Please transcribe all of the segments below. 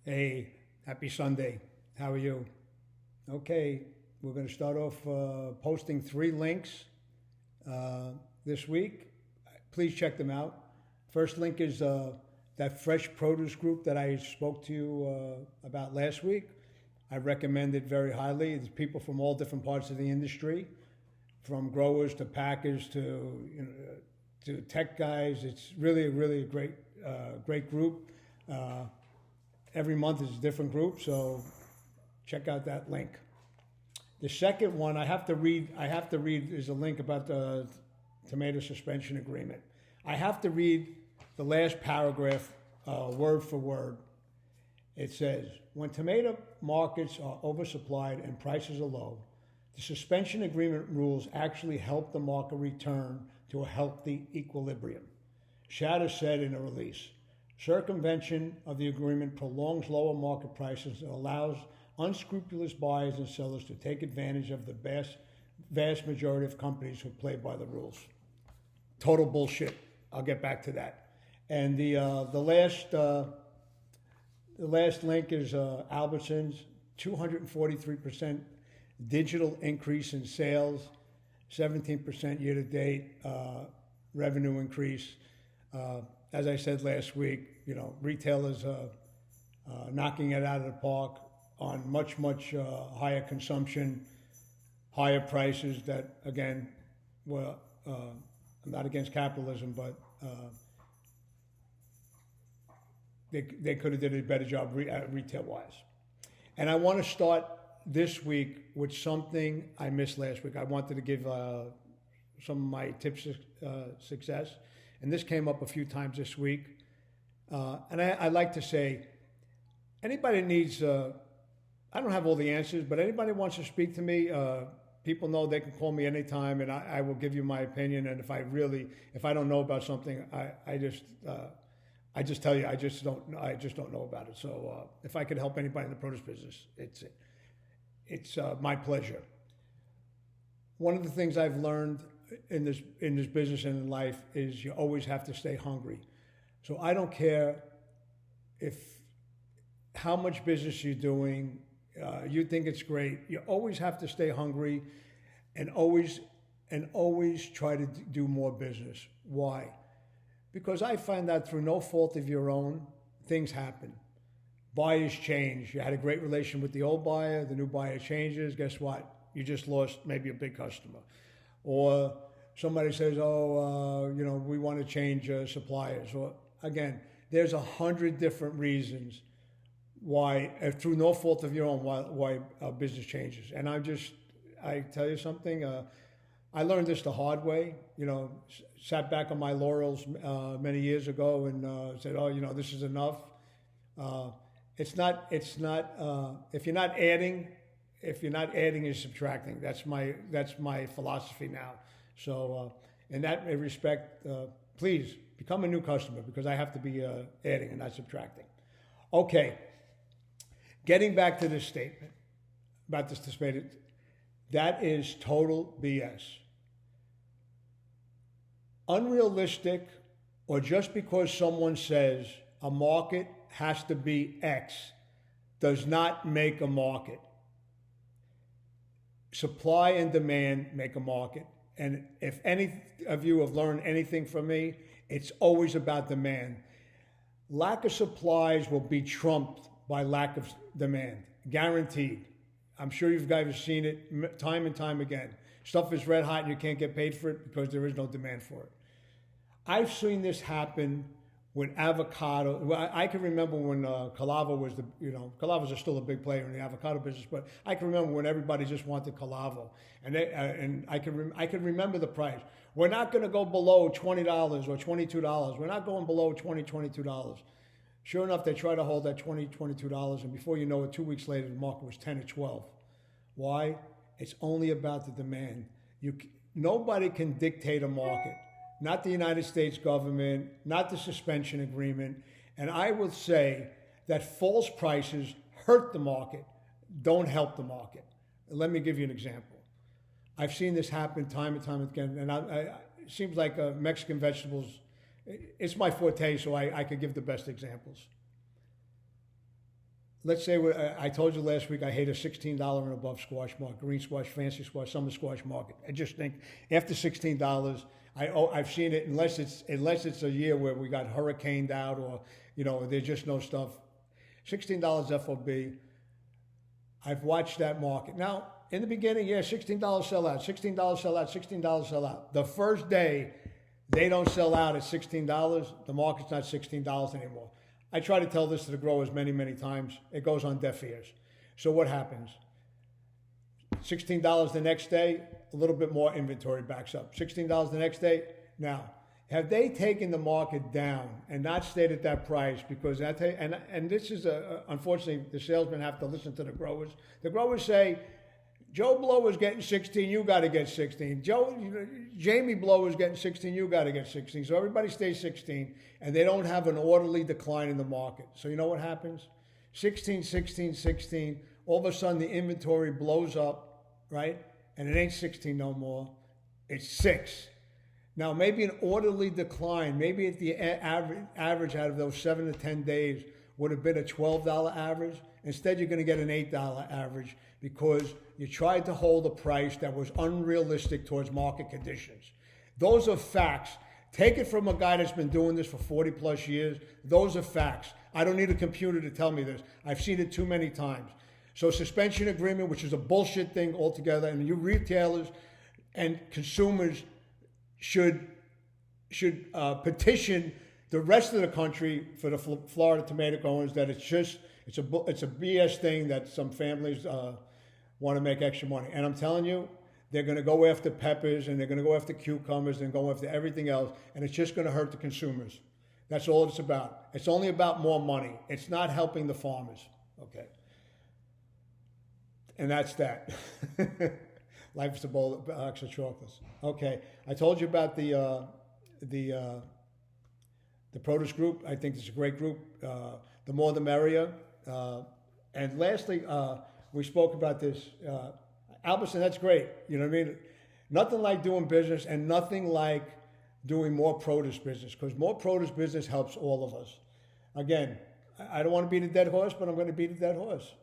Hey, happy Sunday. How are you? Okay, we're going to start off posting 3 links uh, this week. Please check them out. First link is that fresh produce group that I spoke to you about last week. I recommend it very highly. There's people from all different parts of the industry, from growers to packers to tech guys. It's really a great group. Uh, every month is a different group, so check out that link. The second one I have to read. Is a link about the tomato suspension agreement. I have to read the last paragraph word for word. It says, when tomato markets are oversupplied and prices are low, the suspension agreement rules actually help the market return to a healthy equilibrium. Shatter said in a release. Circumvention of the agreement prolongs lower market prices and allows unscrupulous buyers and sellers to take advantage of the vast majority of companies who play by the rules. Total bullshit. I'll get back to that. And the last link is Albertsons, 243% digital increase in sales, 17% year to date revenue increase. As I said last week, retailers knocking it out of the park on much higher consumption, higher prices. That again, well, I'm not against capitalism, but they could have did a better job retail wise. And I want to start this week with something I missed last week. I wanted to give some of my tips of success, and this came up a few times this week. And I like to say, anybody needs, I don't have all the answers, but anybody wants to speak to me, people know they can call me anytime, and I will give you my opinion. And if I don't know about something, I just tell you, I just don't know about it. So if I could help anybody in the produce business, it's my pleasure. One of the things I've learned in this business and in life is you always have to stay hungry. So I don't care how much business you're doing. You think it's great. You always have to stay hungry, and always try to do more business. Why? Because I find that through no fault of your own, things happen. Buyers change. You had a great relation with the old buyer, the new buyer changes. Guess what? You just lost maybe a big customer. Or somebody says, we want to change suppliers. Or again, there's 100 different reasons why, through no fault of your own, why business changes. And I tell you something, I learned this the hard way. Sat back on my laurels many years ago and said, this is enough. It's not. If you're not adding, you're subtracting. That's my philosophy now. So in that respect, please become a new customer, because I have to be adding and not subtracting. Okay. Getting back to this statement about this statement, that is total BS. Unrealistic, or just because someone says a market has to be X, does not make a market. Supply and demand make a market. And if any of you have learned anything from me, it's always about demand. Lack of supplies will be trumped by lack of demand, guaranteed. I'm sure you guys have seen it time and time again. Stuff is red hot and you can't get paid for it because there is no demand for it. I've seen this happen with avocado. Well, I can remember when Calavo was Calavos are still a big player in the avocado business, but I can remember when everybody just wanted Calavo, and I can remember the price. We're not going to go below $20 or $22. We're not going below $22. Sure enough, they try to hold that $22, and before you know it, 2 weeks later, the market was 10 or 12. Why? It's only about the demand. Nobody can dictate a market. Not the United States government, not the suspension agreement. And I will say that false prices hurt the market, don't help the market. Let me give you an example. I've seen this happen time and time again, and it seems like Mexican vegetables, it's my forte, so I could give the best examples. let's say I told you last week I hate a $16 and above squash market, green squash, fancy squash, summer squash market. I just think after $16, I've seen it unless it's a year where we got hurricaned out or there's just no stuff. $16 FOB. I've watched that market. Now, in the beginning, yeah, $16 sell out, $16 sell out, $16 sell out. The first day they don't sell out at $16, the market's not $16 anymore. I try to tell this to the growers many, many times. It goes on deaf ears. So what happens? $16 the next day, a little bit more inventory backs up. $16 the next day. Now, have they taken the market down and not stayed at that price? Because and this is unfortunately the salesmen have to listen to the growers. The growers say, Joe Blow is getting 16, you got to get 16. Jamie Blow is getting 16, you got to get 16. So everybody stays 16, and they don't have an orderly decline in the market. So you know what happens? 16, 16, 16. All of a sudden, the inventory blows up, right? And it ain't 16 no more. It's 6. Now, maybe an orderly decline, maybe at the average out of those 7 to 10 days would have been a $12 average. Instead, you're going to get an $8 average because you tried to hold a price that was unrealistic towards market conditions. Those are facts. Take it from a guy that's been doing this for 40 plus years. Those are facts. I don't need a computer to tell me this. I've seen it too many times. So suspension agreement, which is a bullshit thing altogether, and you retailers and consumers should petition the rest of the country for the Florida tomato growers that it's a BS thing that some families want to make extra money. And I'm telling you, they're going to go after peppers and they're going to go after cucumbers and go after everything else, and it's just going to hurt the consumers. That's all it's about. It's only about more money. It's not helping the farmers. Okay. And that's that. Life is a box of chocolates. Okay. I told you about the produce group. I think it's a great group. The more the merrier. And lastly, we spoke about this. Albertson, that's great. You know what I mean? Nothing like doing business and nothing like doing more produce business because more produce business helps all of us. Again, I don't want to beat a dead horse, but I'm going to beat a dead horse.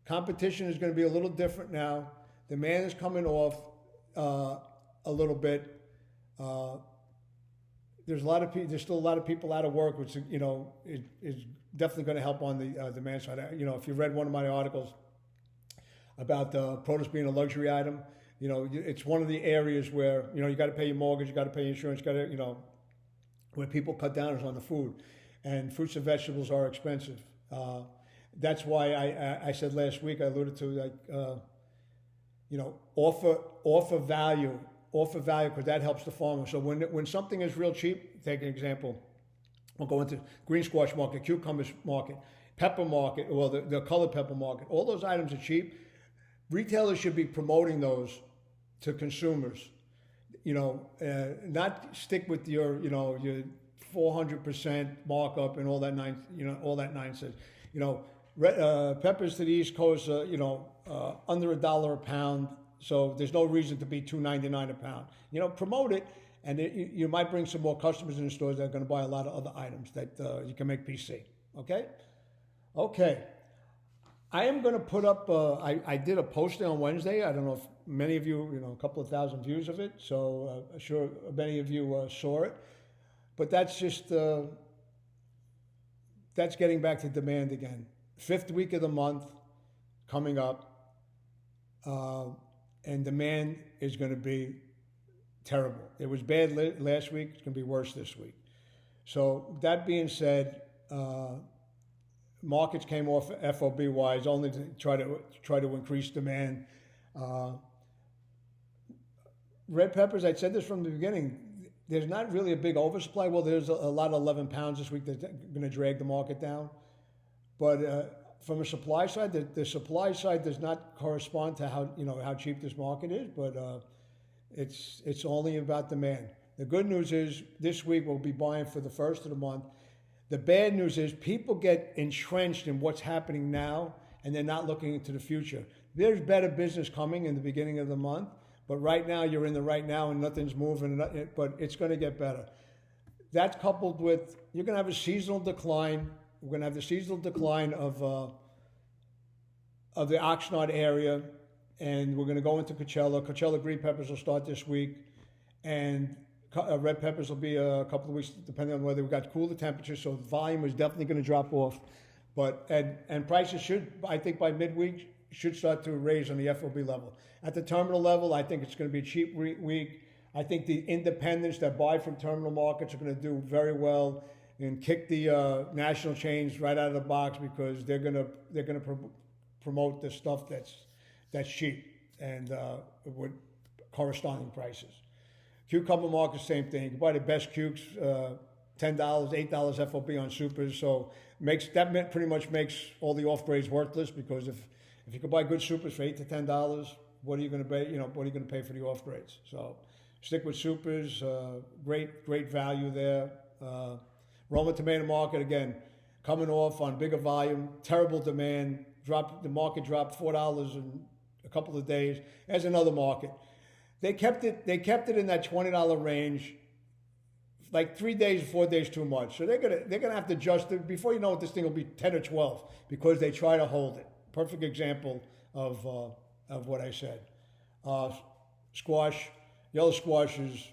Competition is going to be a little different now. Demand is coming off a little bit. There's still a lot of people out of work, which is definitely going to help on the demand side. If you read one of my articles about produce being a luxury item, it's one of the areas where you got to pay your mortgage, you got to pay your insurance, where people cut down is on the food, and fruits and vegetables are expensive. That's why I said last week, I alluded to offer value because that helps the farmer. So when something is real cheap, take an example. We'll go into green squash market, cucumbers market, pepper market, or the colored pepper market. All those items are cheap. Retailers should be promoting those to consumers. Not stick with your 400% markup and all that nonsense. Peppers to the East Coast, under $1 a pound. So there's no reason to be $2.99 a pound. Promote it, and you might bring some more customers in the stores that are going to buy a lot of other items that you can make PC. Okay. I am going to put up. I did a posting on Wednesday. I don't know if many of you, a couple of thousand views of it. So I'm sure many of you saw it. But that's just that's getting back to demand again. 5th week of the month coming up. And demand is going to be terrible. It was bad last week. It's going to be worse this week. So that being said, markets came off FOB wise only to try to increase demand. Red peppers, I said this from the beginning. There's not really a big oversupply. Well, there's a lot of 11 pounds this week that's going to drag the market down. But from a supply side, the supply side does not correspond to how cheap this market is, but it's only about demand. The good news is this week we'll be buying for the first of the month. The bad news is people get entrenched in what's happening now and they're not looking into the future. There's better business coming in the beginning of the month, but right now you're in the right now and nothing's moving, but it's going to get better. That's coupled with you're going to have a seasonal decline. We're going to have the seasonal decline of of the Oxnard area, and we're going to go into Coachella. Coachella green peppers will start this week, and red peppers will be a couple of weeks, depending on whether we got cooler temperatures. So the volume is definitely going to drop off, but and prices should, I think, by midweek should start to raise on the FOB level. At the terminal level, I think it's going to be a cheap week. I think the independents that buy from terminal markets are going to do very well and kick the national chains right out of the box, because they're going to promote the stuff that's cheap and with corresponding prices. Cucumber market, same thing. You can buy the best cukes, $10, $8 FOB on supers. So that pretty much makes all the off grades worthless, because if you can buy good supers for $8 to $10, what are you going to pay? What are you going to pay for the off grades? So stick with supers. Great value there. Roma tomato market, again, coming off on bigger volume, terrible demand. The market dropped $4 in a couple of days. There's another market. They kept it in that $20 range, like 3 days, 4 days too much. So they're gonna have to adjust it. Before you know it, this thing will be 10 or 12, because they try to hold it. Perfect example of what I said. Squash, yellow squash is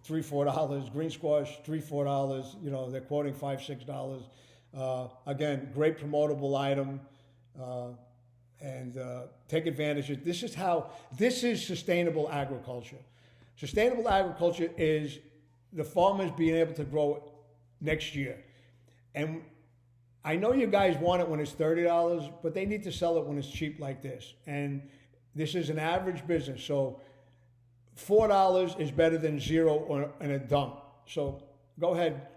$3, $4. Green squash, $3, $4. They're quoting $5, $6. Again, great promotable item. And take advantage of this is sustainable agriculture. Sustainable agriculture is the farmers being able to grow it next year. And I know you guys want it when it's $30, but they need to sell it when it's cheap like this. And this is an average business. So $4 is better than zero in a dump. So go ahead,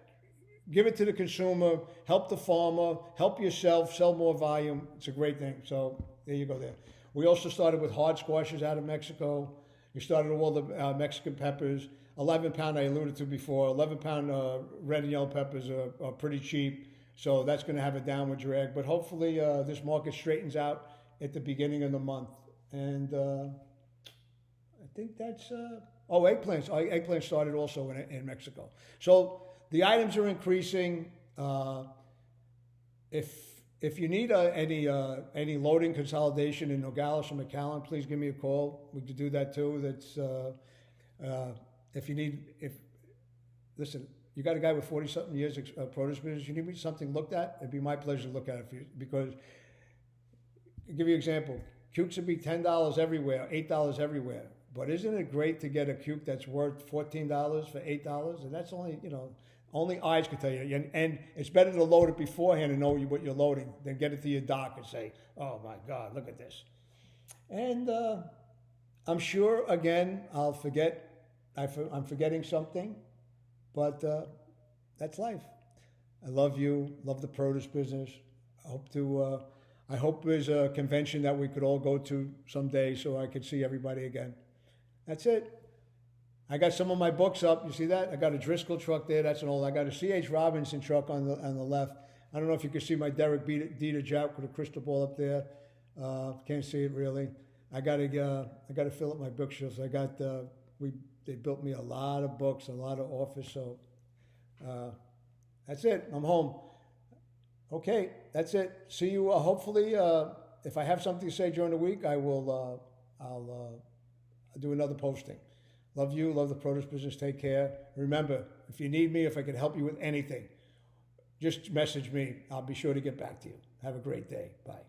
give it to the consumer, help the farmer, help yourself, sell more volume. It's a great thing. So there you go there. We also started with hard squashes out of Mexico. We started with all the Mexican peppers. 11-pound I alluded to before. 11-pound red and yellow peppers are pretty cheap. So that's going to have a downward drag. But hopefully this market straightens out at the beginning of the month. And I think that's... eggplants. Eggplants started also in Mexico. So the items are increasing. If you need any loading consolidation in Nogales or McAllen, please give me a call. We could do that too. Listen, you got a guy with 40-something years of produce business. You need something looked at. It'd be my pleasure to look at it for you, because I'll give you an example. Cukes would be $10 everywhere, $8 everywhere. But isn't it great to get a cuke that's worth $14 for $8? And that's only eyes can tell you. And it's better to load it beforehand and know what you're loading than get it to your dock and say, oh my God, look at this. And I'm sure, again, I'll forget. I'm forgetting something, but that's life. I love you, love the produce business. I hope there's a convention that we could all go to someday so I could see everybody again. That's it. I got some of my books up. You see that? I got a Driscoll truck there. That's an old. I got a C.H. Robinson truck on the left. I don't know if you can see my Derek Dieter Jout with a crystal ball up there. Can't see it really. I got to fill up my bookshelves. They built me a lot of books, a lot of office. So that's it. I'm home. Okay, that's it. See you. Hopefully, if I have something to say during the week, I'll do another posting. Love you. Love the produce business. Take care. Remember, if you need me, if I can help you with anything, just message me. I'll be sure to get back to you. Have a great day. Bye.